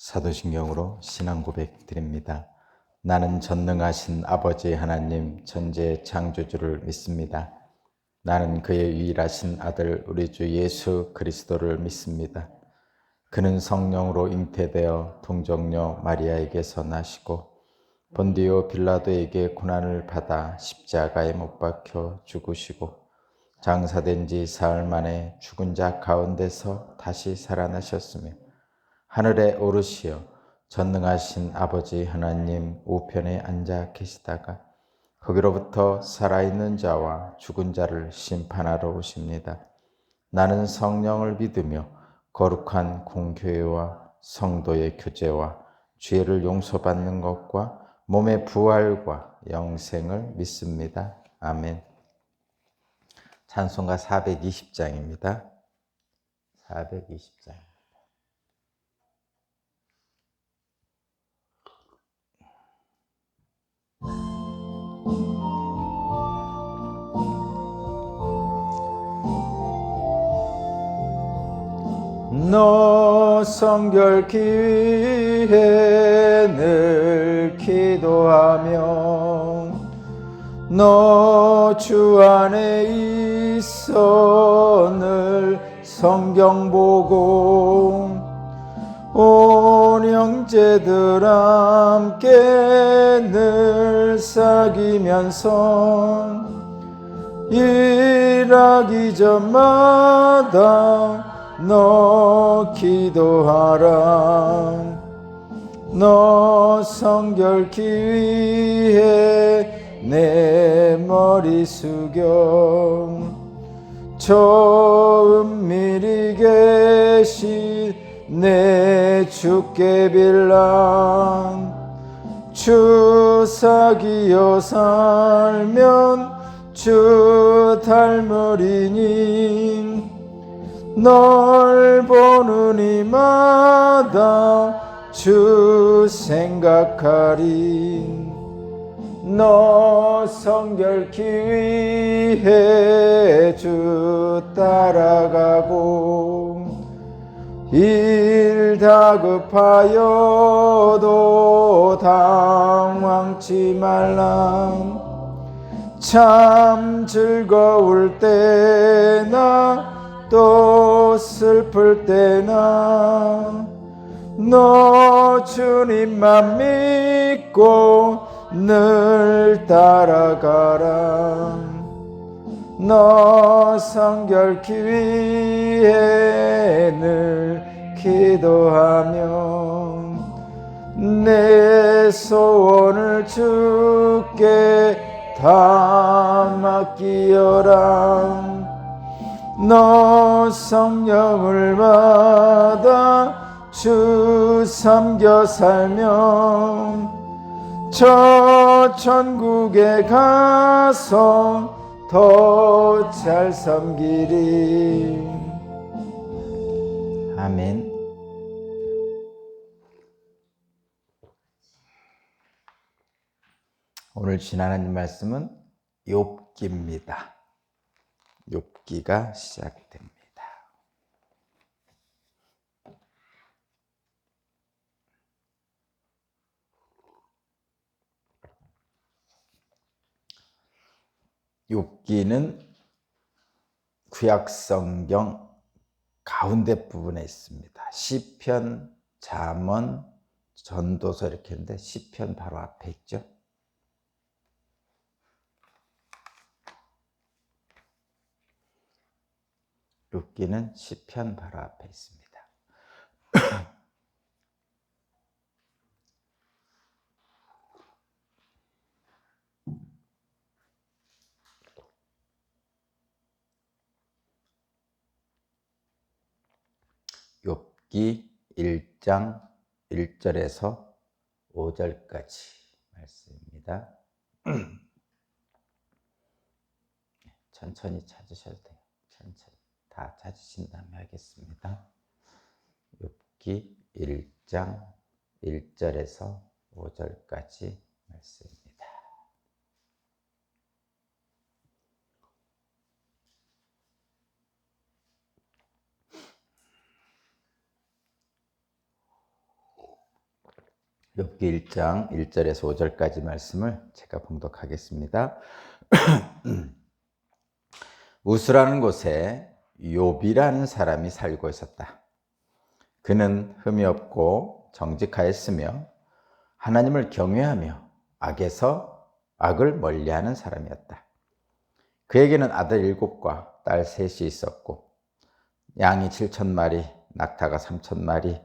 사도신경으로 신앙 고백 드립니다. 나는 전능하신 아버지 하나님 천지의 창조주를 믿습니다. 나는 그의 유일하신 아들 우리 주 예수 그리스도를 믿습니다. 그는 성령으로 잉태되어 동정녀 마리아에게서 나시고 본디오 빌라도에게 고난을 받아 십자가에 못 박혀 죽으시고 장사된 지 사흘 만에 죽은 자 가운데서 다시 살아나셨으며 하늘에 오르시어 전능하신 아버지 하나님 우편에 앉아 계시다가 거기로부터 살아있는 자와 죽은 자를 심판하러 오십니다. 나는 성령을 믿으며 거룩한 공교회와 성도의 교제와 죄를 용서받는 것과 몸의 부활과 영생을 믿습니다. 아멘. 찬송가 420장입니다. 420장. 너 성결케 위해 늘 기도하며 너 주 안에 있어 늘 성경 보고 온 형제들 함께 늘 사귀면서 일하기 전마다 너 기도하라. 너 성결케 위해 내 머리 숙여 저 은밀히 계신 내 주께 빌라. 주 사귀어 살면 주 닮으리니 널 보는 이마다 주 생각하리. 너 성결케 위해 주 따라가고 일 다급하여도 당황치 말라. 참 즐거울 때나 또 슬플 때나 너 주님만 믿고 늘 따라가라. 너 성결케 위해 늘 기도하며 내 소원을 주께 다 맡기어라. 너 성령을 받아 주 섬겨 살면 저 천국에 가서 더 잘 섬기리. 아멘. 오늘 주신 하나님 말씀은 욥기입니다. 욥기가 시작됩니다. 욥기는 구약성경 가운데 부분에 있습니다. 시편, 잠언, 전도서 이렇게 했는데 시편 바로 앞에 있죠. 욥기는 시편 바로 앞에 있습니다. 욥기 1장 1절에서 5절까지 말씀입니다. 천천히 찾으셔도 돼요. 천천히 다 찾으신 다음에 하겠습니다. 욥기 1장 1절에서 5절까지 말씀입니다. 욥기 1장 1절에서 5절까지 말씀을 제가 봉독하겠습니다. 우스라는 곳에 욥이라는 사람이 살고 있었다. 그는 흠이 없고 정직하였으며 하나님을 경외하며 악을 멀리하는 사람이었다. 그에게는 아들 7과 딸 3이 있었고 양이 7,000마리, 낙타가 3,000마리,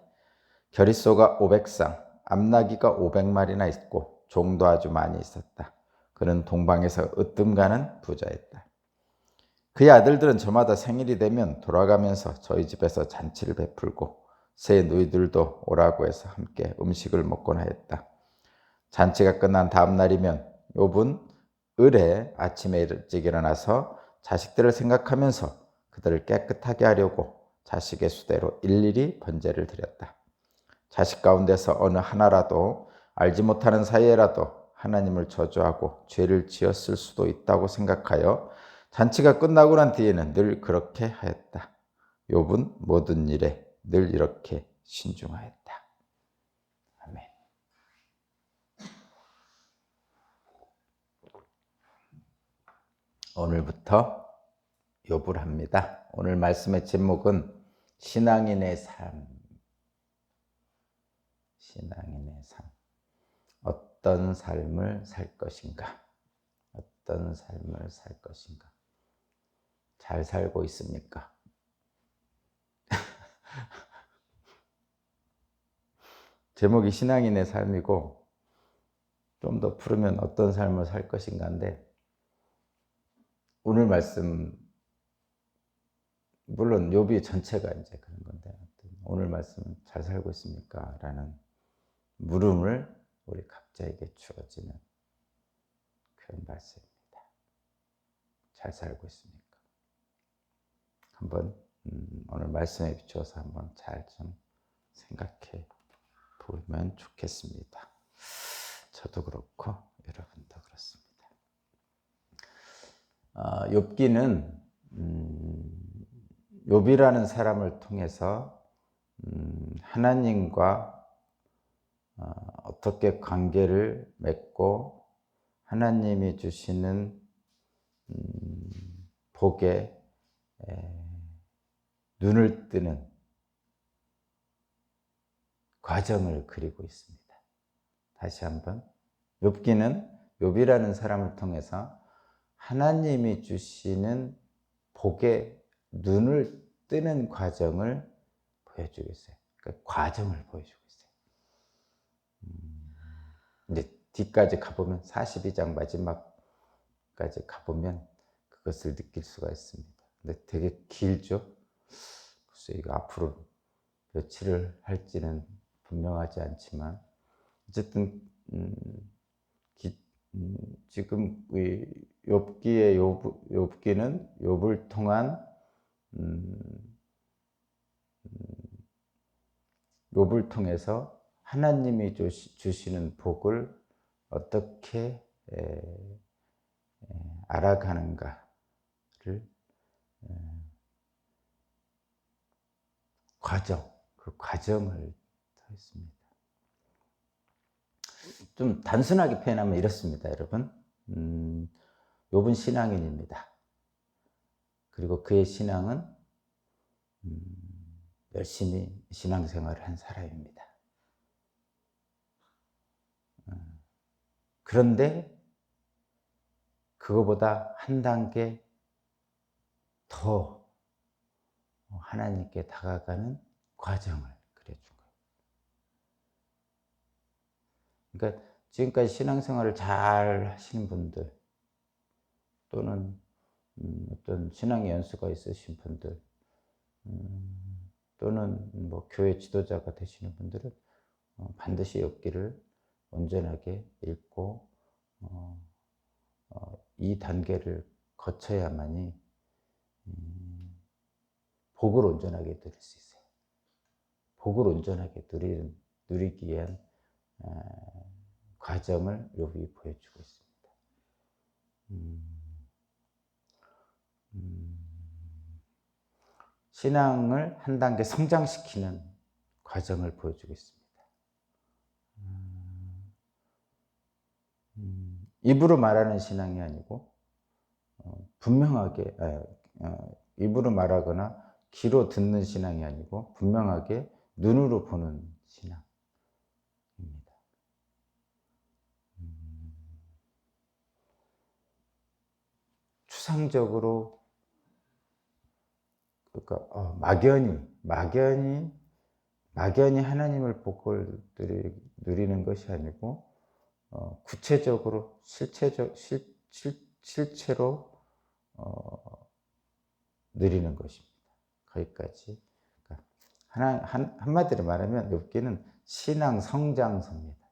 겨릿소가 500쌍, 암나귀가 500마리나 있고 종도 아주 많이 있었다. 그는 동방에서 으뜸가는 부자였다. 그의 아들들은 저마다 생일이 되면 돌아가면서 저희 집에서 잔치를 베풀고 새 누이들도 오라고 해서 함께 음식을 먹곤 하였다. 잔치가 끝난 다음 날이면 욥은 을에 아침에 일찍 일어나서 자식들을 생각하면서 그들을 깨끗하게 하려고 자식의 수대로 일일이 번제를 드렸다. 자식 가운데서 어느 하나라도 알지 못하는 사이에라도 하나님을 저주하고 죄를 지었을 수도 있다고 생각하여 잔치가 끝나고 난 뒤에는 늘 그렇게 하였다. 욥은 모든 일에 늘 이렇게 신중하였다. 아멘. 오늘부터 욥을 합니다. 오늘 말씀의 제목은 신앙인의 삶. 신앙인의 삶. 어떤 삶을 살 것인가? 어떤 삶을 살 것인가? 잘 살고 있습니까? 제목이 신앙인의 삶이고 좀 더 풀으면 어떤 삶을 살 것인가인데 오늘 말씀 물론 욥이 전체가 이제 그런 건데 오늘 말씀은 잘 살고 있습니까? 라는 물음을 우리 각자에게 주어지는 그런 말씀입니다. 잘 살고 있습니까? 한번 오늘 말씀에 비추어서 한번 잘 좀 생각해 보면 좋겠습니다. 저도 그렇고 여러분도 그렇습니다. 욥기는 욥이라는 사람을 통해서 하나님과 어떻게 관계를 맺고 하나님이 주시는 복에 눈을 뜨는 과정을 그리고 있습니다. 다시 한번 욥기는 욥이라는 사람을 통해서 하나님이 주시는 복에 눈을 뜨는 과정을 보여주고 있어요. 그러니까 과정을 보여주고 있어요. 이제 뒤까지 가보면 42장 마지막까지 가보면 그것을 느낄 수가 있습니다. 근데 되게 길죠. 글쎄 이거 앞으로 며칠을 할지는 분명하지 않지만 어쨌든 지금 욥기는 욥을 통한 욥을 통해서 하나님이 주시는 복을 어떻게 알아가는가를 그 과정을 했습니다. 좀 단순하게 표현하면 이렇습니다, 여러분. 욥은 신앙인입니다. 그리고 그의 신앙은 열심히 신앙생활을 한 사람입니다. 그런데 그거보다 한 단계 더 하나님께 다가가는 과정을 그려준 거예요. 그러니까 지금까지 신앙생활을 잘 하시는 분들 또는 어떤 신앙의 연수가 있으신 분들 또는 뭐 교회 지도자가 되시는 분들은 반드시 욥기를 온전하게 읽고 이 단계를 거쳐야만이 복을 온전하게 누릴 수 있어요. 복을 온전하게 누리기 위한 과정을 욥이 보여주고 있습니다. 신앙을 한 단계 성장시키는 과정을 보여주고 있습니다. 입으로 말하는 신앙이 아니고 분명하게 입으로 말하거나 귀로 듣는 신앙이 아니고 분명하게 눈으로 보는 신앙입니다. 추상적으로 그러니까 막연히 하나님을 복을 누리는 것이 아니고 구체적으로 실체로 누리는 것입니다. 거기까지. 그러니까 한마디로 말하면 욥기는 신앙 성장서입니다.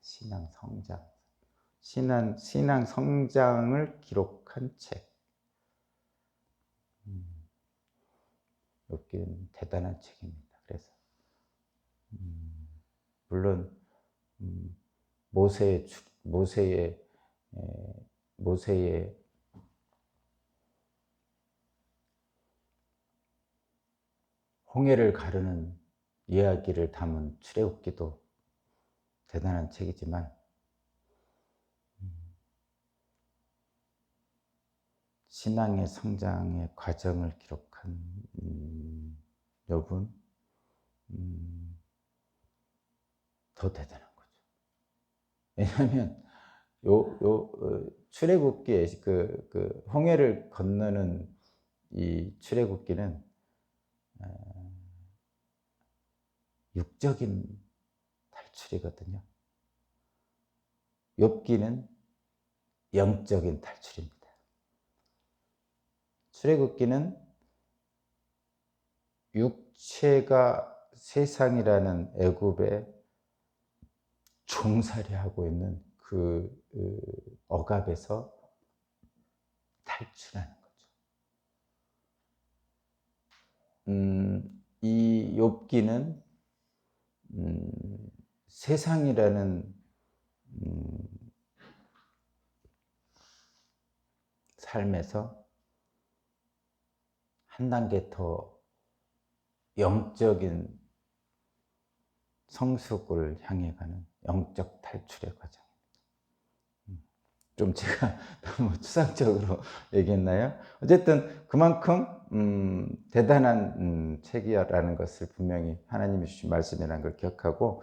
신앙 성장을 기록한 책. 욥기는 대단한 책입니다. 그래서 물론 모세의 홍해를 가르는 이야기를 담은 출애굽기도 대단한 책이지만 신앙의 성장의 과정을 기록한 욥은 더 대단한 거죠. 왜냐하면 출애굽기에 그 홍해를 건너는 이 출애굽기는 육적인 탈출이거든요. 욥기는 영적인 탈출입니다. 출애굽기는 육체가 세상이라는 애굽에 종살이하고 있는 그 억압에서 탈출하는 거죠. 이 욥기는 세상이라는 삶에서 한 단계 더 영적인 성숙을 향해 가는 영적 탈출의 과정입니다. 좀 제가 너무 추상적으로 얘기했나요? 어쨌든 그만큼 대단한 책이라는 것을 분명히 하나님이 주신 말씀이라는 걸 기억하고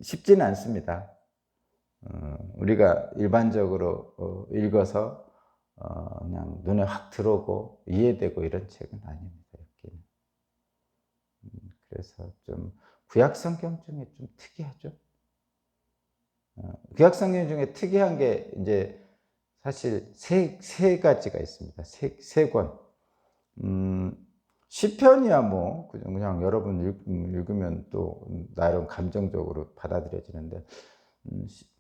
쉽지는 않습니다. 우리가 일반적으로 읽어서 그냥 눈에 확 들어오고 이해되고 이런 책은 아닙니다. 여기는. 그래서 좀 구약 성경 중에 좀 특이하죠. 구약 성경 중에 특이한 게 이제 사실 세 가지가 있습니다. 세 권. 시편이야 뭐 그냥 여러분 읽으면 또 나름 감정적으로 받아들여지는데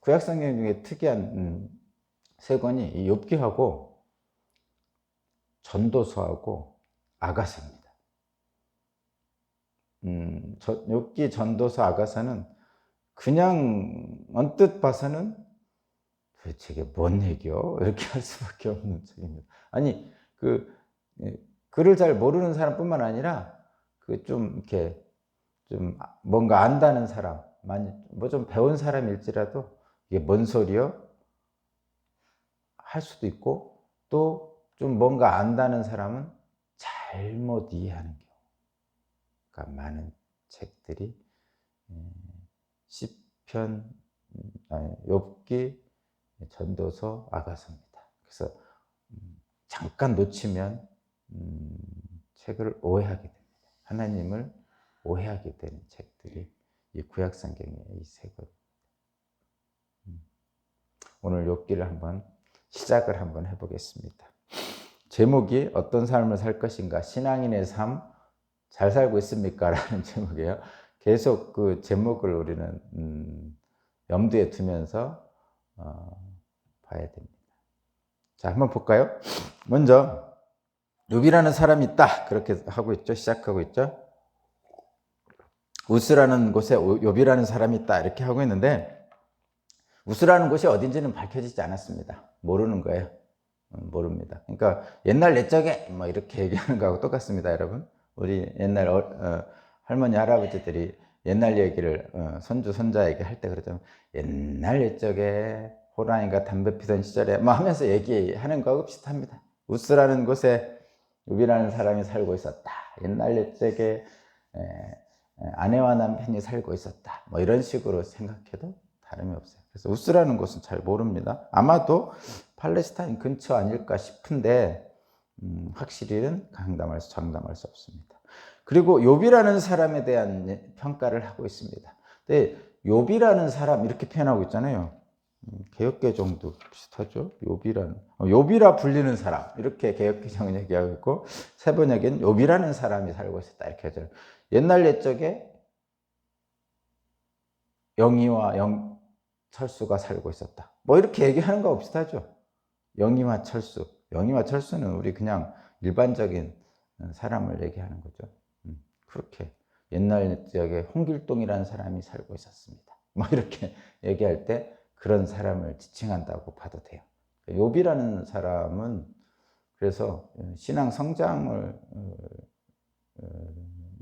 구약 성경 중에 특이한 세 권이 이 욥기하고 전도서하고 아가서입니다. 욥기, 전도서, 아가서는 그냥 언뜻 봐서는 도대체 이게 뭔 얘기요? 이렇게 할 수밖에 없는 책입니다. 아니 글을 잘 모르는 사람뿐만 아니라 좀 이렇게 좀 뭔가 안다는 사람, 뭐 좀 배운 사람일지라도 이게 뭔 소리요? 할 수도 있고 또 좀 뭔가 안다는 사람은 잘못 이해하는 경우가 많은 책들이 시편, 욥기, 전도서, 아가서입니다. 그래서 잠깐 놓치면 책을 오해하게 됩니다. 하나님을 오해하게 되는 책들이 이 구약 성경의 이 세 권입니다. 오늘 욥기를 시작을 한번 해보겠습니다. 제목이 어떤 삶을 살 것인가? 신앙인의 삶 잘 살고 있습니까? 라는 제목이에요. 계속 그 제목을 우리는 염두에 두면서 봐야 됩니다. 자, 한번 볼까요? 먼저 욥이라는 사람이 있다. 그렇게 하고 있죠. 시작하고 있죠. 우스라는 곳에 욥이라는 사람이 있다. 이렇게 하고 있는데 우스라는 곳이 어딘지는 밝혀지지 않았습니다. 모르는 거예요. 모릅니다. 그러니까 옛날 옛적에 뭐 이렇게 얘기하는 거하고 똑같습니다, 여러분. 우리 옛날 할머니 할아버지들이 옛날 얘기를 손주 손자에게 할 때 그러자면 옛날 옛적에 호랑이가 담배 피던 시절에 뭐 하면서 얘기하는 거하고 비슷합니다. 우스라는 곳에 욥이라는 사람이 살고 있었다. 옛날 옛적에 아내와 남편이 살고 있었다. 뭐 이런 식으로 생각해도 다름이 없어요. 그래서 우스라는 곳은 잘 모릅니다. 아마도 팔레스타인 근처 아닐까 싶은데 확실히는 장담할 수 없습니다. 그리고 욥이라는 사람에 대한 평가를 하고 있습니다. 근데 욥이라는 사람 이렇게 표현하고 있잖아요. 개역개정도 비슷하죠. 욥이라 불리는 사람 이렇게 개역개정은 얘기하고 있고, 세번역에는 욥이라는 사람이 살고 있었다 이렇게 하죠. 옛날 옛적에 영희와 철수가 살고 있었다. 뭐 이렇게 얘기하는 거하고 비슷하죠. 영희와 철수는 우리 그냥 일반적인 사람을 얘기하는 거죠. 그렇게 옛날 옛적에 홍길동이라는 사람이 살고 있었습니다. 뭐 이렇게 얘기할 때 그런 사람을 지칭한다고 봐도 돼요. 욥이라는 사람은 그래서 신앙 성장을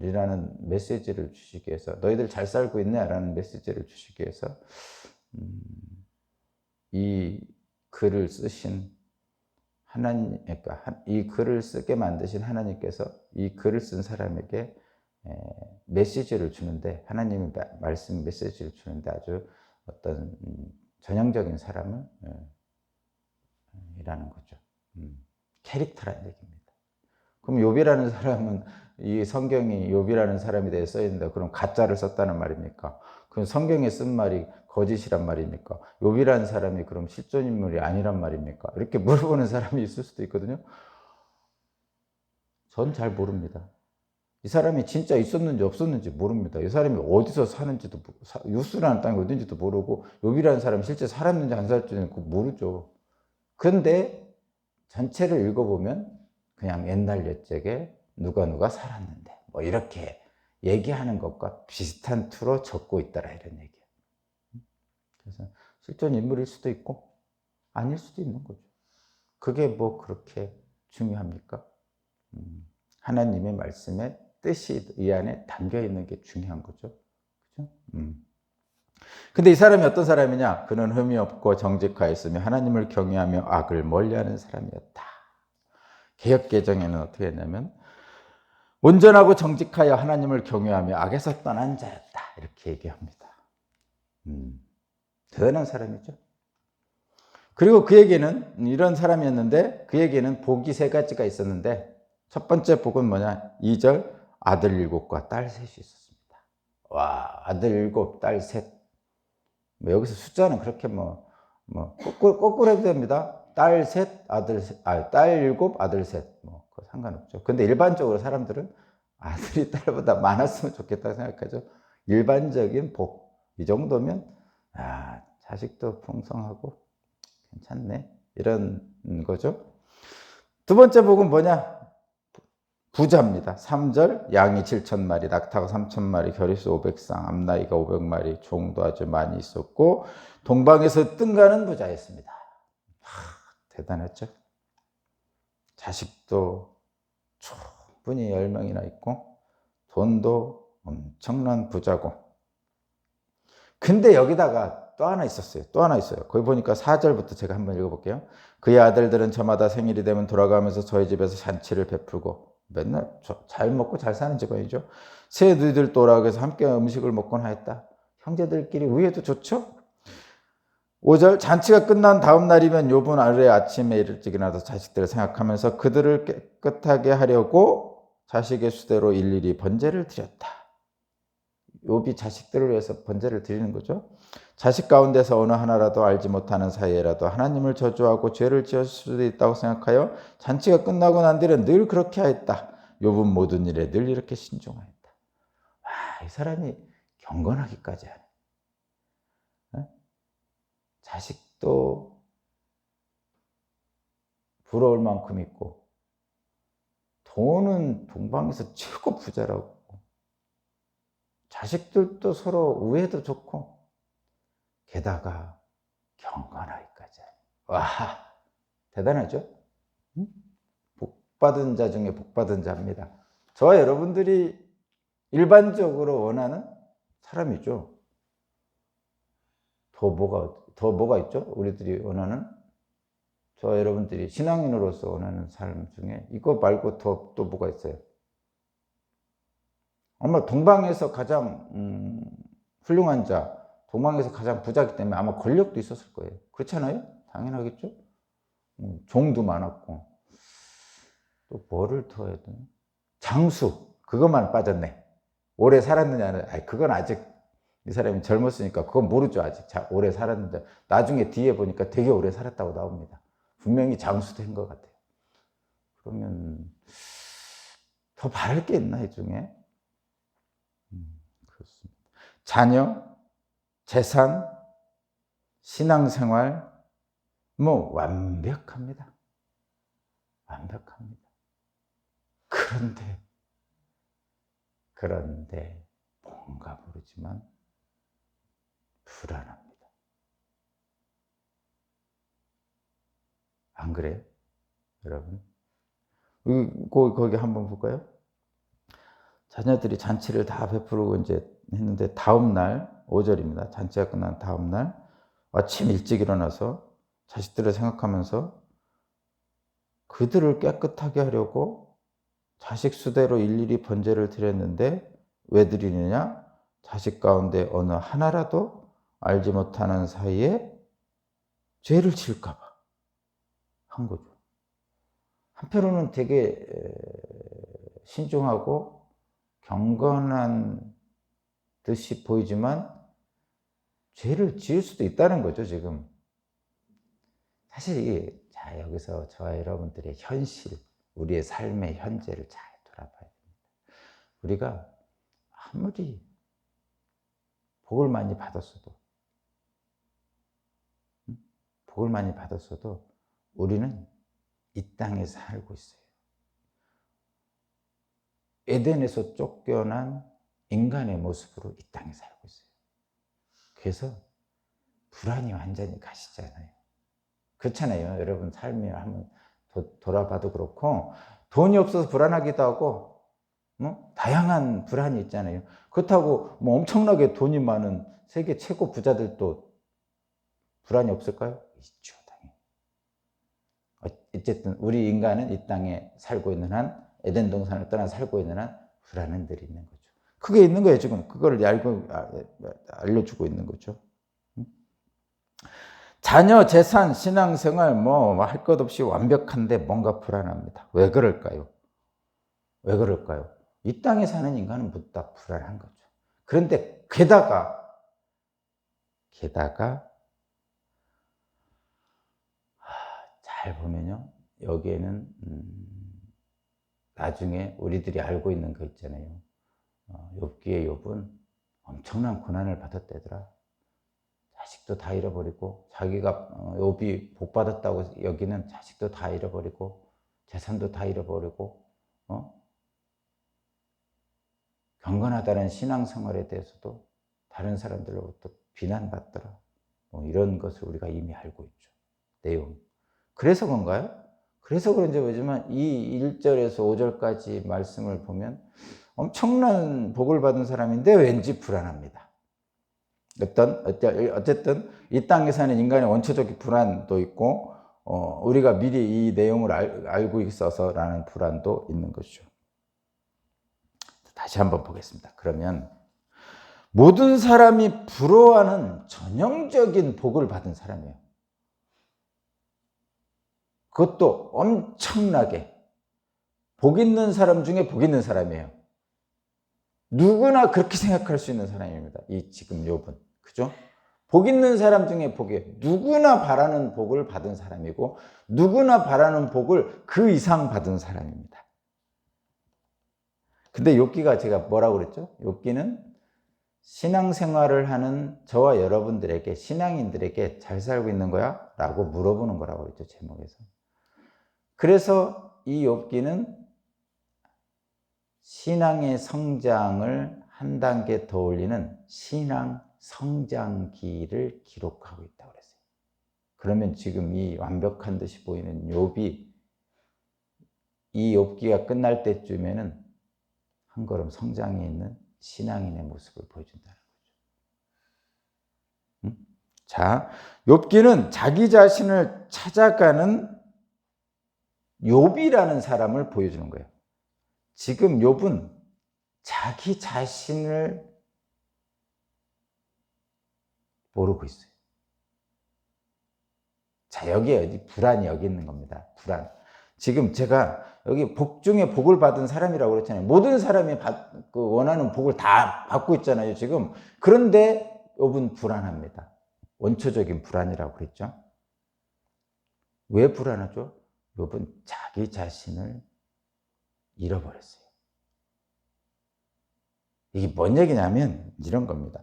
이라는 메시지를 주시기 위해서, 너희들 잘 살고 있네? 라는 메시지를 주시기 위해서 이 글을 쓰신 하나님, 그러니까 이 글을 쓰게 만드신 하나님께서 이 글을 쓴 사람에게 메시지를 주는데, 하나님의 말씀 메시지를 주는데 아주 어떤 전형적인 사람을 이라는 거죠. 캐릭터라는 얘기입니다. 그럼 욥이라는 사람은, 이 성경이 욥이라는 사람에 대해 써 있는데 그럼 가짜를 썼다는 말입니까? 그럼 성경에 쓴 말이 거짓이란 말입니까? 욥이라는 사람이 그럼 실존 인물이 아니란 말입니까? 이렇게 물어보는 사람이 있을 수도 있거든요. 전 잘 모릅니다. 이 사람이 진짜 있었는지 없었는지 모릅니다. 이 사람이 어디서 사는지도, 유스라는 땅이 어딘지도 모르고, 욥이라는 사람이 실제 살았는지 안 살았는지 모르죠. 그런데 전체를 읽어보면 그냥 옛날 옛적에 누가 살았는데 뭐 이렇게 얘기하는 것과 비슷한 투로 적고 있더라 이런 얘기예요. 그래서 실존 인물일 수도 있고 아닐 수도 있는 거죠. 그게 뭐 그렇게 중요합니까? 하나님의 말씀의 뜻이 이 안에 담겨 있는 게 중요한 거죠. 그죠? 근데 이 사람이 어떤 사람이냐? 그는 흠이 없고 정직하였으며 하나님을 경외하며 악을 멀리하는 사람이었다. 개역개정에는 어떻게 했냐면 온전하고 정직하여 하나님을 경외하며 악에서 떠난 자였다 이렇게 얘기합니다. 대단한 사람이죠. 그리고 그에게는 이런 사람이었는데, 그에게는 복이 3가지가 있었는데, 첫 번째 복은 뭐냐? 2절 아들 7과 딸 3이 있었습니다. 와, 아들 7, 딸 3. 뭐 여기서 숫자는 그렇게 거꾸로 해도 됩니다. 딸 3, 딸 7, 아들 3. 뭐 그거 상관없죠. 근데 일반적으로 사람들은 아들이 딸보다 많았으면 좋겠다고 생각하죠. 일반적인 복. 이 정도면 자식도 풍성하고 괜찮네 이런 거죠. 두 번째 복은 뭐냐? 부자입니다. 3절 양이 7,000마리, 낙타가 3,000마리, 겨리수 500쌍, 암나이가 500마리, 종도 아주 많이 있었고 동방에서 뜬가는 부자였습니다. 대단했죠. 자식도 충분히 10명이나 있고 돈도 엄청난 부자고. 근데 여기다가 또 하나 있었어요. 거기 보니까 4절부터 제가 한번 읽어볼게요. 그의 아들들은 저마다 생일이 되면 돌아가면서 저희 집에서 잔치를 베풀고, 맨날 잘 먹고 잘 사는 집안이죠. 새 누이들 돌아오게 해서 함께 음식을 먹곤 하였다. 형제들끼리 우애도 좋죠. 5절 잔치가 끝난 다음 날이면 욥은 하루에 아침에 일찍 일어나서 자식들을 생각하면서 그들을 깨끗하게 하려고 자식의 수대로 일일이 번제를 드렸다. 욥이 자식들을 위해서 번제를 드리는 거죠. 자식 가운데서 어느 하나라도 알지 못하는 사이에라도 하나님을 저주하고 죄를 지을 수도 있다고 생각하여 잔치가 끝나고 난 뒤는 늘 그렇게 하였다. 욥은 모든 일에 늘 이렇게 신중하였다. 이 사람이 경건하기까지 하네. 자식도 부러울 만큼 있고, 돈은 동방에서 최고 부자라고, 자식들도 서로 우애도 좋고, 게다가 경건하기까지. 와, 대단하죠? 복받은 자 중에 복받은 자입니다. 저와 여러분들이 일반적으로 원하는 사람이죠. 더 뭐가 있죠? 우리들이 원하는, 저 여러분들이 신앙인으로서 원하는 삶 중에 이거 말고 또 뭐가 있어요? 아마 동방에서 가장 훌륭한 자, 동방에서 가장 부자이기 때문에 아마 권력도 있었을 거예요. 그렇잖아요? 당연하겠죠? 종도 많았고. 또 뭐를 더 해야 되나? 장수, 그것만 빠졌네. 오래 살았느냐는, 그건 아직 이 사람이 젊었으니까 그건 모르죠. 아직 오래 살았는데 나중에 뒤에 보니까 되게 오래 살았다고 나옵니다. 분명히 장수된 것 같아요. 그러면 더 바랄 게 있나 이 중에? 그렇습니다. 자녀, 재산, 신앙생활, 뭐 완벽합니다. 완벽합니다. 그런데 뭔가 모르지만 불안합니다. 안 그래요? 여러분? 거기 한번 볼까요? 자녀들이 잔치를 다 베푸고 이제 했는데 다음날 5절입니다. 잔치가 끝난 다음날 아침 일찍 일어나서 자식들을 생각하면서 그들을 깨끗하게 하려고 자식 수대로 일일이 번제를 드렸는데 왜 드리느냐? 자식 가운데 어느 하나라도 알지 못하는 사이에 죄를 지을까 봐 한 거죠. 한편으로는 되게 신중하고 경건한 듯이 보이지만 죄를 지을 수도 있다는 거죠, 지금. 사실 자, 여기서 저와 여러분들의 현실, 우리의 삶의 현재를 잘 돌아봐야 됩니다. 우리가 아무리 복을 많이 받았어도 우리는 이 땅에 살고 있어요. 에덴에서 쫓겨난 인간의 모습으로 이 땅에 살고 있어요. 그래서 불안이 완전히 가시잖아요. 그렇잖아요. 여러분 삶을 한번 돌아봐도 그렇고, 돈이 없어서 불안하기도 하고, 다양한 불안이 있잖아요. 그렇다고 뭐 엄청나게 돈이 많은 세계 최고 부자들도 불안이 없을까요? 있죠, 당연히. 어쨌든 우리 인간은 이 땅에 살고 있는 한, 에덴 동산을 떠나 살고 있는 한 불안은 늘 있는 거죠. 그게 있는 거예요, 지금. 그거를 알려주고 있는 거죠. 자녀, 재산, 신앙생활 뭐 할 것 없이 완벽한데 뭔가 불안합니다. 왜 그럴까요? 이 땅에 사는 인간은 모두 다 불안한 거죠. 그런데 게다가 잘 보면요, 여기에는 나중에 우리들이 알고 있는 거 있잖아요. 욥기의 욥은 엄청난 고난을 받았다더라. 자식도 다 잃어버리고, 자기가 욥이 복 받았다고 여기는 자식도 다 잃어버리고, 재산도 다 잃어버리고, 경건하다는 신앙생활에 대해서도 다른 사람들로부터 비난받더라. 뭐 이런 것을 우리가 이미 알고 있죠. 내용. 그래서 그런가요? 그래서 그런지 모르지만 이 1절에서 5절까지 말씀을 보면 엄청난 복을 받은 사람인데 왠지 불안합니다. 어쨌든 이 땅에 사는 인간의 원초적인 불안도 있고, 우리가 미리 이 내용을 알고 있어서라는 불안도 있는 것이죠. 다시 한번 보겠습니다. 그러면 모든 사람이 부러워하는 전형적인 복을 받은 사람이에요. 그것도 엄청나게 복 있는 사람 중에 복 있는 사람이에요. 누구나 그렇게 생각할 수 있는 사람입니다. 이 지금 욥은. 그죠? 복 있는 사람 중에 복이에요. 누구나 바라는 복을 받은 사람이고, 누구나 바라는 복을 그 이상 받은 사람입니다. 근데 욥기가 제가 뭐라고 그랬죠? 욥기는 신앙생활을 하는 저와 여러분들에게, 신앙인들에게 잘 살고 있는 거야? 라고 물어보는 거라고 그랬죠, 제목에서. 그래서 이 욥기는 신앙의 성장을 한 단계 더 올리는 신앙 성장기를 기록하고 있다고 그랬어요. 그러면 지금 이 완벽한 듯이 보이는 욥이, 이 욥기가 끝날 때쯤에는 한 걸음 성장해 있는 신앙인의 모습을 보여준다는 거죠. 자, 욥기는 자기 자신을 찾아가는 욥이라는 사람을 보여주는 거예요. 지금 욥은 자기 자신을 모르고 있어요. 자, 여기에 불안이 여기 있는 겁니다. 불안. 지금 제가 여기 복 중에 복을 받은 사람이라고 그랬잖아요. 모든 사람이 원하는 복을 다 받고 있잖아요, 지금. 그런데 욥은 불안합니다. 원초적인 불안이라고 그랬죠. 왜 불안하죠? 욥은 자기 자신을 잃어버렸어요. 이게 뭔 얘기냐면 이런 겁니다.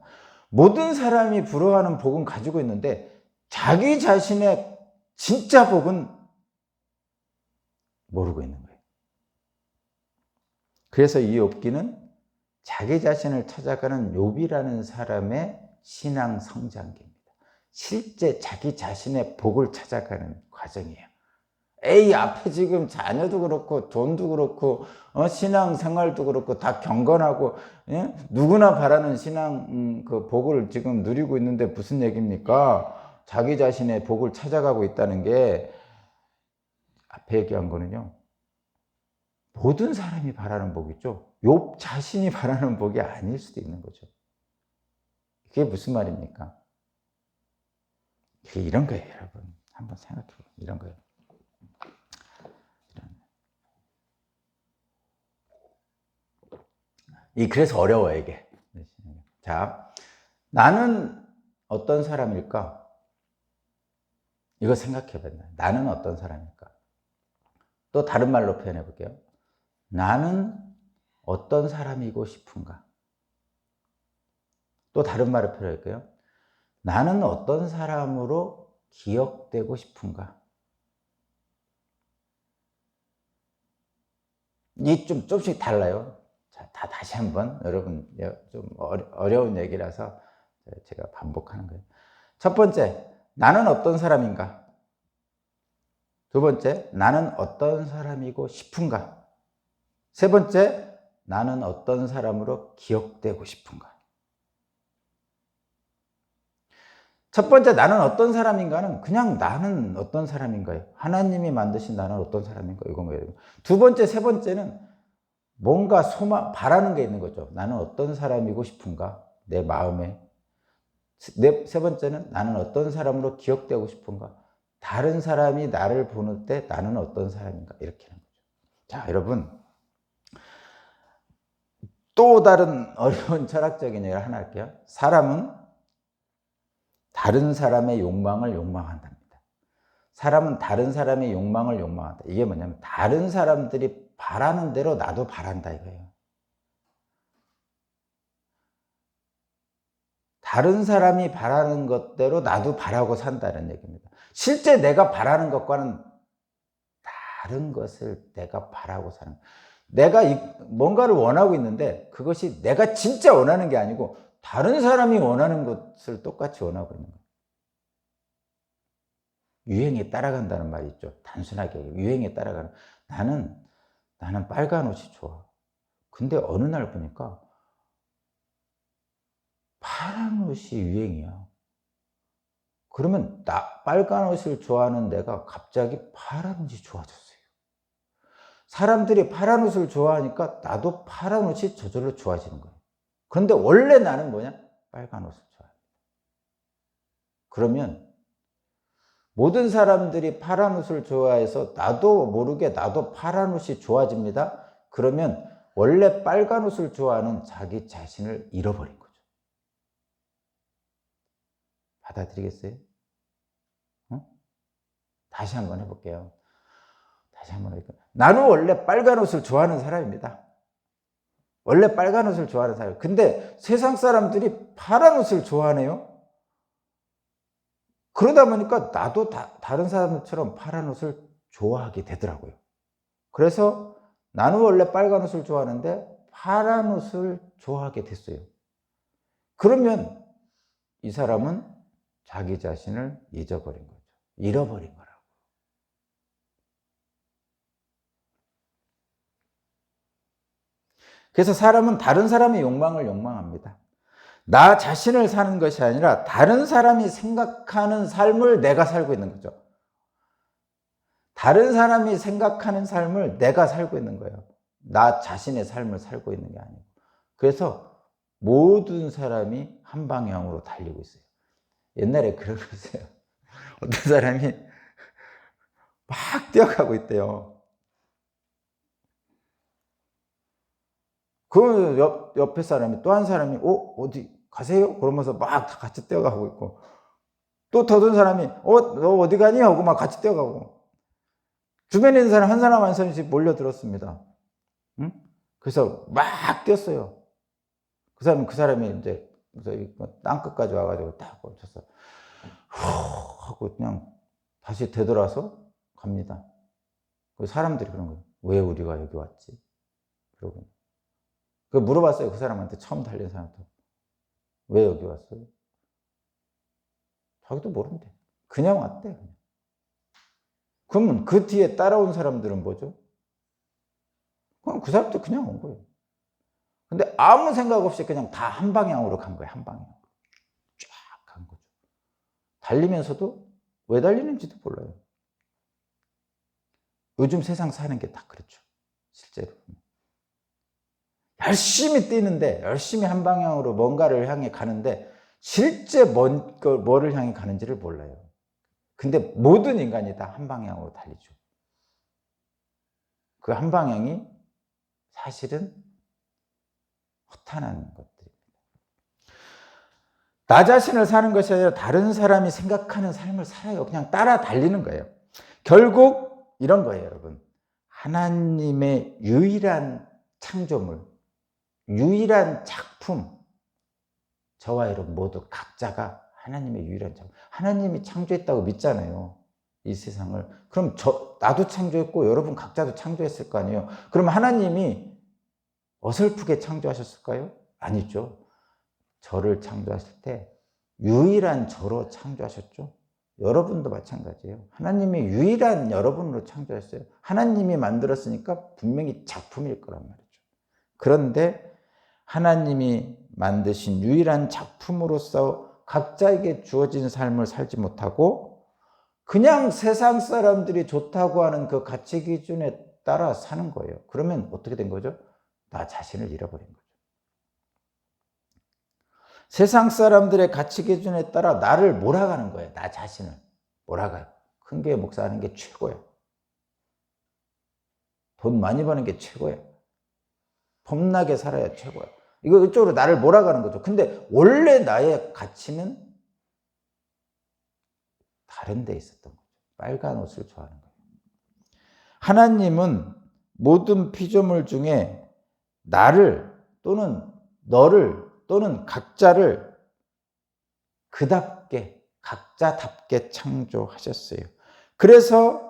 모든 사람이 부러워하는 복은 가지고 있는데 자기 자신의 진짜 복은 모르고 있는 거예요. 그래서 이 욥기는 자기 자신을 찾아가는 욥이라는 사람의 신앙 성장기입니다. 실제 자기 자신의 복을 찾아가는 과정이에요. 앞에 지금 자녀도 그렇고 돈도 그렇고 신앙 생활도 그렇고 다 경건하고 누구나 바라는 신앙 그 복을 지금 누리고 있는데 무슨 얘기입니까? 자기 자신의 복을 찾아가고 있다는 게 앞에 얘기한 거는요. 모든 사람이 바라는 복이죠. 욥 자신이 바라는 복이 아닐 수도 있는 거죠. 그게 무슨 말입니까? 이게 이런 거예요, 여러분. 한번 생각해 보세요. 이런 거예요. 그래서 어려워요, 이게. 자, 나는 어떤 사람일까? 이거 생각해 봐요. 나는 어떤 사람일까? 또 다른 말로 표현해 볼게요. 나는 어떤 사람이고 싶은가? 또 다른 말을 표현할게요. 나는 어떤 사람으로 기억되고 싶은가? 이 좀씩 달라요. 자, 다시 한번 여러분 좀 어려운 얘기라서 제가 반복하는 거예요. 첫 번째, 나는 어떤 사람인가? 두 번째, 나는 어떤 사람이고 싶은가? 세 번째, 나는 어떤 사람으로 기억되고 싶은가? 첫 번째, 나는 어떤 사람인가는 그냥 나는 어떤 사람인가요? 하나님이 만드신 나는 어떤 사람인가? 이건 거예요. 두 번째, 세 번째는 뭔가 바라는 게 있는 거죠. 나는 어떤 사람이고 싶은가? 내 마음에. 세 번째는 나는 어떤 사람으로 기억되고 싶은가? 다른 사람이 나를 보는 때 나는 어떤 사람인가? 이렇게 하는 거죠. 자, 여러분. 또 다른 어려운 철학적인 얘기를 하나 할게요. 사람은 다른 사람의 욕망을 욕망한답니다. 사람은 다른 사람의 욕망을 욕망한다. 이게 뭐냐면 다른 사람들이 바라는 대로 나도 바란다 이거예요. 다른 사람이 바라는 것대로 나도 바라고 산다는 얘기입니다. 실제 내가 바라는 것과는 다른 것을 내가 바라고 사는 거예요. 내가 뭔가를 원하고 있는데 그것이 내가 진짜 원하는 게 아니고 다른 사람이 원하는 것을 똑같이 원하고 있는 거예요. 유행에 따라간다는 말이 있죠. 단순하게 유행에 따라가는. 나는 빨간 옷이 좋아. 근데 어느 날 보니까 파란 옷이 유행이야. 그러면 빨간 옷을 좋아하는 내가 갑자기 파란 옷이 좋아졌어요. 사람들이 파란 옷을 좋아하니까 나도 파란 옷이 저절로 좋아지는 거예요. 그런데 원래 나는 뭐냐? 빨간 옷을 좋아해요. 그러면 모든 사람들이 파란 옷을 좋아해서 나도 모르게 나도 파란 옷이 좋아집니다. 그러면 원래 빨간 옷을 좋아하는 자기 자신을 잃어버린 거죠. 받아들이겠어요? 응? 다시 한번 해볼게요. 다시 한번 해볼게요. 나는 원래 빨간 옷을 좋아하는 사람입니다. 원래 빨간 옷을 좋아하는 사람. 근데 세상 사람들이 파란 옷을 좋아하네요. 그러다 보니까 나도 다른 사람들처럼 파란 옷을 좋아하게 되더라고요. 그래서 나는 원래 빨간 옷을 좋아하는데 파란 옷을 좋아하게 됐어요. 그러면 이 사람은 자기 자신을 잊어버린 거죠. 잃어버린 거라고. 그래서 사람은 다른 사람의 욕망을 욕망합니다. 나 자신을 사는 것이 아니라 다른 사람이 생각하는 삶을 내가 살고 있는 거죠. 다른 사람이 생각하는 삶을 내가 살고 있는 거예요. 나 자신의 삶을 살고 있는 게 아니고. 그래서 모든 사람이 한 방향으로 달리고 있어요. 옛날에 그러고 있어요. 어떤 사람이 막 뛰어가고 있대요. 그 옆에 사람이, 또 한 사람이 어디 가세요? 그러면서 막 다 같이 뛰어가고 있고, 또 더든 사람이 너 어디 가니? 하고 막 같이 뛰어가고, 주변에 있는 사람 한 사람 한 사람씩 몰려들었습니다. 응? 그래서 막 뛰었어요. 그 사람이 이제 땅끝까지 와가지고 딱 멈췄어. 하고 그냥 다시 되돌아서 갑니다. 그 사람들이 그런 거예요. 왜 우리가 여기 왔지? 그러고. 그 물어봤어요. 그 사람한테, 처음 달린 사람한테. 왜 여기 왔어요? 자기도 모른대. 그냥 왔대. 그냥. 그러면 그 뒤에 따라온 사람들은 뭐죠? 그럼 그 사람도 그냥 온 거예요. 근데 아무 생각 없이 그냥 다 한 방향으로 간 거예요. 한 방향. 쫙 간 거죠. 달리면서도 왜 달리는지도 몰라요. 요즘 세상 사는 게 다 그렇죠. 실제로. 열심히 뛰는데, 열심히 한 방향으로 뭔가를 향해 가는데, 실제 뭐를 향해 가는지를 몰라요. 근데 모든 인간이 다 한 방향으로 달리죠. 그 한 방향이 사실은 허탄한 것들입니다. 나 자신을 사는 것이 아니라 다른 사람이 생각하는 삶을 살아요. 그냥 따라 달리는 거예요. 결국 이런 거예요, 여러분. 하나님의 유일한 창조물, 유일한 작품, 저와 여러분 모두 각자가 하나님의 유일한 작품. 하나님이 창조했다고 믿잖아요, 이 세상을. 그럼 나도 창조했고 여러분 각자도 창조했을 거 아니에요. 그럼 하나님이 어설프게 창조하셨을까요? 아니죠. 저를 창조하실 때 유일한 저로 창조하셨죠. 여러분도 마찬가지예요. 하나님이 유일한 여러분으로 창조했어요. 하나님이 만들었으니까 분명히 작품일 거란 말이죠. 그런데 하나님이 만드신 유일한 작품으로서 각자에게 주어진 삶을 살지 못하고 그냥 세상 사람들이 좋다고 하는 그 가치 기준에 따라 사는 거예요. 그러면 어떻게 된 거죠? 나 자신을 잃어버린 거죠. 세상 사람들의 가치 기준에 따라 나를 몰아가는 거예요. 나 자신을 몰아가요. 큰 교회 목사하는 게 최고예요. 돈 많이 버는 게 최고예요. 폼나게 살아야 최고예요. 이쪽으로 나를 몰아가는 거죠. 근데 원래 나의 가치는 다른 데 있었던 거죠. 빨간 옷을 좋아하는 거예요. 하나님은 모든 피조물 중에 나를 또는 너를 또는 각자를 그답게 각자답게 창조하셨어요. 그래서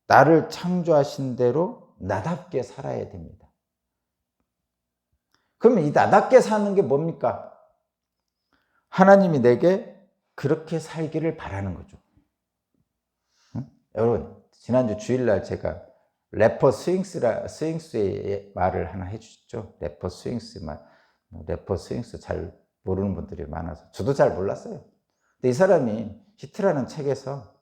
나를 창조하신 대로 나답게 살아야 됩니다. 그러면 이 나답게 사는 게 뭡니까? 하나님이 내게 그렇게 살기를 바라는 거죠. 응? 여러분, 지난주 주일날 제가 래퍼 스윙스의 말을 하나 해주셨죠. 래퍼 스윙스 말. 래퍼 스윙스 잘 모르는 분들이 많아서 저도 잘 몰랐어요. 근데 이 사람이 히트라는 책에서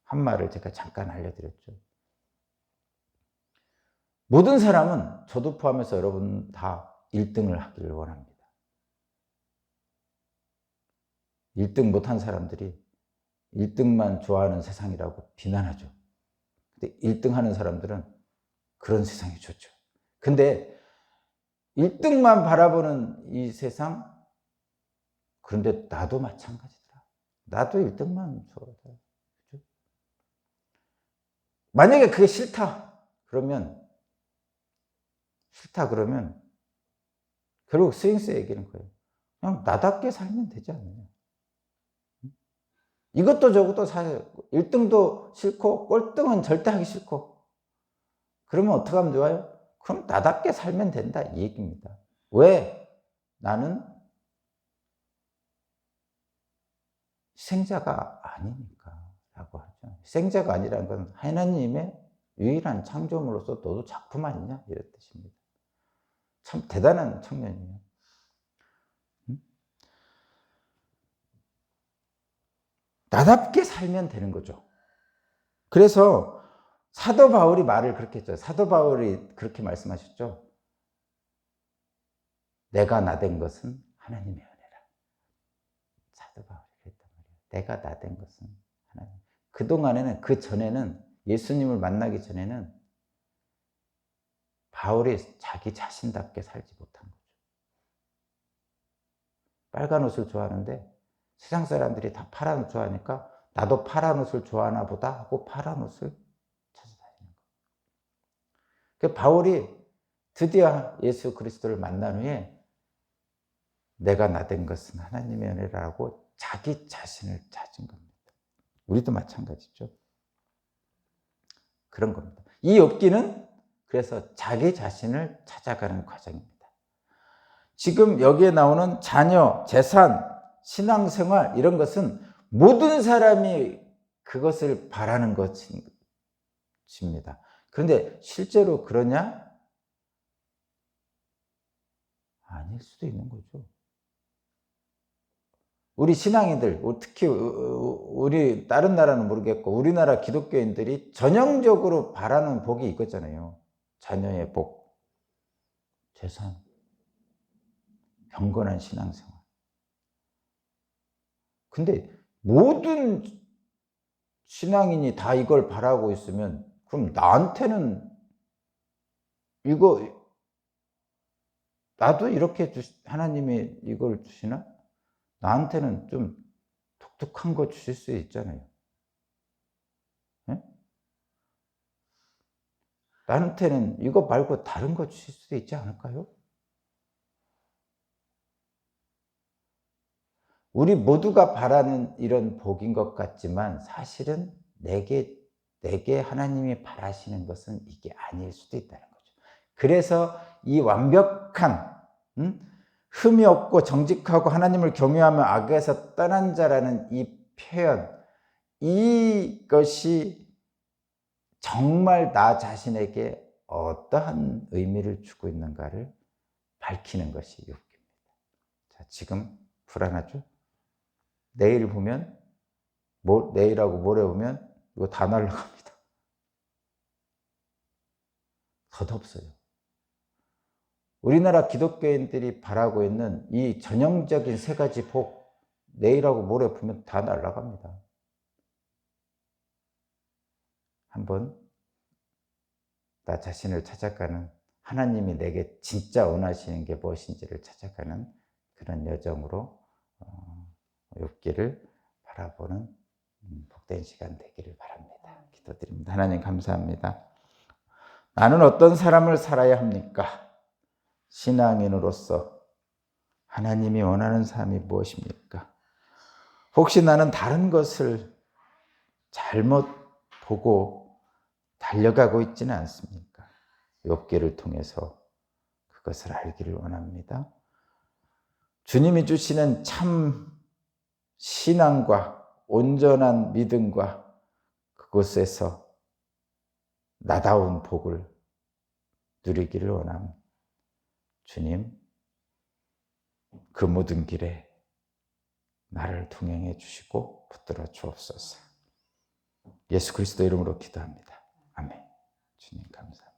한 말을 제가 잠깐 알려드렸죠. 모든 사람은, 저도 포함해서 여러분 다 1등을 하기를 원합니다. 1등 못한 사람들이 1등만 좋아하는 세상이라고 비난하죠. 근데 1등 하는 사람들은 그런 세상이 좋죠. 근데 1등만 바라보는 이 세상, 그런데 나도 마찬가지더라. 나도 1등만 좋아해. 그렇죠? 만약에 그게 싫다 그러면 결국 스윙스 얘기는 거예요. 그냥 나답게 살면 되지 않느냐. 이것도 저것도 사실 1등도 싫고 꼴등은 절대 하기 싫고, 그러면 어떻게 하면 좋아요? 그럼 나답게 살면 된다, 이 얘기입니다. 왜? 나는 희생자가 아니니까 라고 하죠. 희생자가 아니라는 건 하나님의 유일한 창조물로서 너도 작품 아니냐? 이런 뜻입니다. 참 대단한 청년이에요. 나답게 살면 되는 거죠. 그래서 사도 바울이 말을 그렇게 했죠. 사도 바울이 그렇게 말씀하셨죠. 내가 나된 것은 하나님의 은혜라. 사도 바울이 그랬단 말이에요. 내가 나된 것은 하나님. 그동안에는, 그 전에는, 예수님을 만나기 전에는 바울이 자기 자신답게 살지 못한 거죠. 빨간 옷을 좋아하는데 세상 사람들이 다 파란 옷 좋아하니까 나도 파란 옷을 좋아하나 보다 하고 파란 옷을 찾아다니는 거예요. 그 바울이 드디어 예수 그리스도를 만난 후에 내가 나된 것은 하나님의 은혜라고 자기 자신을 찾은 겁니다. 우리도 마찬가지죠. 그런 겁니다. 이 욥기는 그래서 자기 자신을 찾아가는 과정입니다. 지금 여기에 나오는 자녀, 재산, 신앙생활 이런 것은 모든 사람이 그것을 바라는 것입니다. 그런데 실제로 그러냐? 아닐 수도 있는 거죠. 우리 신앙인들, 특히 우리 다른 나라는 모르겠고 우리나라 기독교인들이 전형적으로 바라는 복이 이거잖아요. 자녀의 복, 재산, 경건한 신앙생활. 근데 모든 신앙인이 다 이걸 바라고 있으면 그럼 나한테는 이거 나도 이렇게 하나님이 이걸 주시나? 나한테는 좀 독특한 거 주실 수 있잖아요. 네? 나한테는 이거 말고 다른 거 주실 수도 있지 않을까요? 우리 모두가 바라는 이런 복인 것 같지만 사실은 내게 하나님이 바라시는 것은 이게 아닐 수도 있다는 거죠. 그래서 이 완벽한 흠이 없고 정직하고 하나님을 경외하며 악에서 떠난 자라는 이 표현, 이것이 정말 나 자신에게 어떠한 의미를 주고 있는가를 밝히는 것이 욥기입니다. 자, 지금 불안하죠? 내일 보면, 내일하고 모레 보면 이거 다 날아갑니다. 덧없어요. 우리나라 기독교인들이 바라고 있는 이 전형적인 세 가지 복, 내일하고 모레 보면 다 날아갑니다. 한번 나 자신을 찾아가는, 하나님이 내게 진짜 원하시는 게 무엇인지를 찾아가는 그런 여정으로 욥기를 바라보는 복된 시간 되기를 바랍니다. 기도드립니다. 하나님 감사합니다. 나는 어떤 삶을 살아야 합니까? 신앙인으로서 하나님이 원하는 삶이 무엇입니까? 혹시 나는 다른 것을 잘못 보고 달려가고 있지는 않습니까? 욥기를 통해서 그것을 알기를 원합니다. 주님이 주시는 참 신앙과 온전한 믿음과 그곳에서 나다운 복을 누리기를 원합니다. 주님, 그 모든 길에 나를 동행해 주시고 붙들어 주옵소서. 예수 그리스도 이름으로 기도합니다. 아멘. 주님 감사합니다.